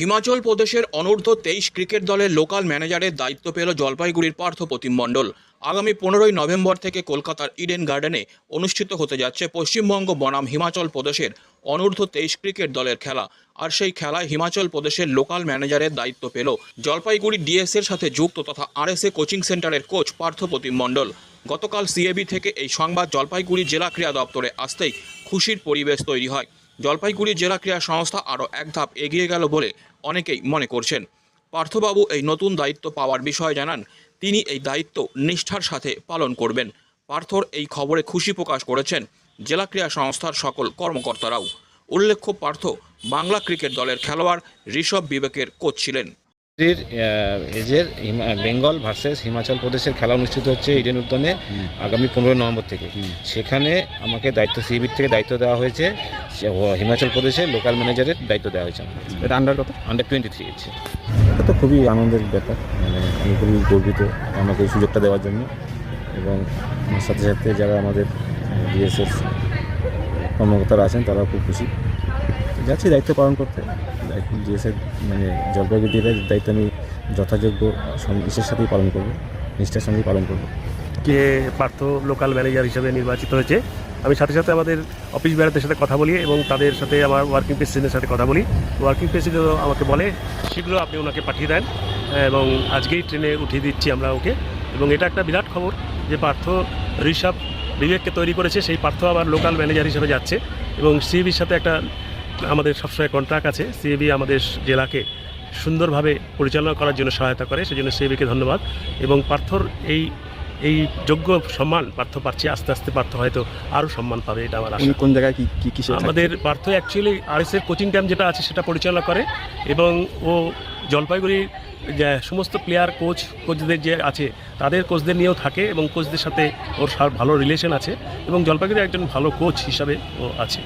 হিমাচল প্রদেশের অনূর্ধ্ব 23 ক্রিকেট দলের লোকাল ম্যানেজারের দায়িত্ব পেল জলপাইগুড়ির পার্থপ্রতিম মণ্ডল। আগামী 15ই নভেম্বর থেকে কলকাতার ইডেন গার্ডেনে অনুষ্ঠিত হতে যাচ্ছে পশ্চিমবঙ্গ বনাম হিমাচল প্রদেশের অনূর্ধ্ব 23 ক্রিকেট দলের খেলা। আর সেই খেলায় হিমাচল প্রদেশের লোকাল ম্যানেজারের দায়িত্ব পেল জলপাইগুড়ি ডিএসের সাথে যুক্ত তথা আরএসএ কোচিং সেন্টারের কোচ পার্থপ্রতিম মণ্ডল। গতকাল সিএবি থেকে এই সংবাদ জলপাইগুড়ি জেলা ক্রীড়া দপ্তরে আসতেই খুশির পরিবেশ তৈরি হয়। জলপাইগুড়ি জেলা ক্রীড়া সংস্থা আরও এক ধাপ এগিয়ে গেল বলে অনেকেই মনে করছেন। পার্থবাবু এই নতুন দায়িত্ব পাওয়ার বিষয়ে জানান, তিনি এই দায়িত্ব নিষ্ঠার সাথে পালন করবেন। পার্থর এই খবরে খুশি প্রকাশ করেছেন জেলা ক্রীড়া সংস্থার সকল কর্মকর্তারাও। উল্লেখ্য, পার্থ বাংলা ক্রিকেট দলের খেলোয়াড় ঋষভ বিবেকের কোচ ছিলেন। এজের বেঙ্গল ভার্সেস হিমাচল প্রদেশের খেলা অনুষ্ঠিত হচ্ছে ইডেন উদ্যানে আগামী 15 নভেম্বর থেকে। সেখানে আমাকে সিবির থেকে দায়িত্ব দেওয়া হয়েছে, হিমাচল প্রদেশের লোকাল ম্যানেজারের দায়িত্ব দেওয়া হয়েছে। এটা আন্ডার 23 হচ্ছে। এটা তো খুবই আনন্দের ব্যাপার, আমি খুবই গর্বিত আমাকে এই সুযোগটা দেওয়ার জন্য, এবং আমার সাথে সাথে যারা আমাদের ডিএসএস কর্মকর্তারা আছেন তারাও খুব খুশি। যাচ্ছি দায়িত্ব পালন করতে। ডিএসএর জলপাইগুড়ির দায়িত্ব আমি যথাযোগ্য ইসের সাথেই পালন করবো, নিষ্ঠার সঙ্গেই পালন করবো। কে পার্থ লোকাল ম্যানেজার হিসেবে নির্বাচিত হয়েছে, আমি সাথে সাথে আমাদের অফিস বেড়াদের সাথে কথা বলি এবং তাদের সাথে আমার ওয়ার্কিং প্রেসিডেন্টের সাথে কথা বলি। ওয়ার্কিং প্রেসিডেন্ট আমাকে বলে শীঘ্র আপনি ওনাকে পাঠিয়ে দেন, এবং আজকেই ট্রেনে উঠিয়ে দিচ্ছি আমরা ওকে। এবং এটা একটা বিরাট খবর যে পার্থ ঋষভ বিবেককে তৈরি করেছে, সেই পার্থ আবার লোকাল ম্যানেজার হিসেবে যাচ্ছে। এবং সিএবির সাথে একটা আমাদের সবসময় কন্ট্রাক্ট আছে, সিএবি আমাদের জেলাকে সুন্দরভাবে পরিচালনা করার জন্য সহায়তা করে, সেজন্য সিএবিকে ধন্যবাদ। এবং পার্থর এই যোগ্য সম্মান পার্থ পাচ্ছে, আস্তে আস্তে পার্থ হয়তো আরও সম্মান পাবে, এটা আমার আশা। কোন জায়গায় কি আমাদের পার্থ অ্যাকচুয়ালি আরএসএর কোচিং ক্যাম্প যেটা আছে সেটা পরিচালনা করে, এবং ও জলপাইগুড়ির যে সমস্ত প্লেয়ার কোচদের যে আছে তাদের কোচদের নিয়েও থাকে, এবং কোচদের সাথে ওর ভালো রিলেশন আছে, এবং জলপাইগুড়ির একজন ভালো কোচ হিসাবে ও আছে।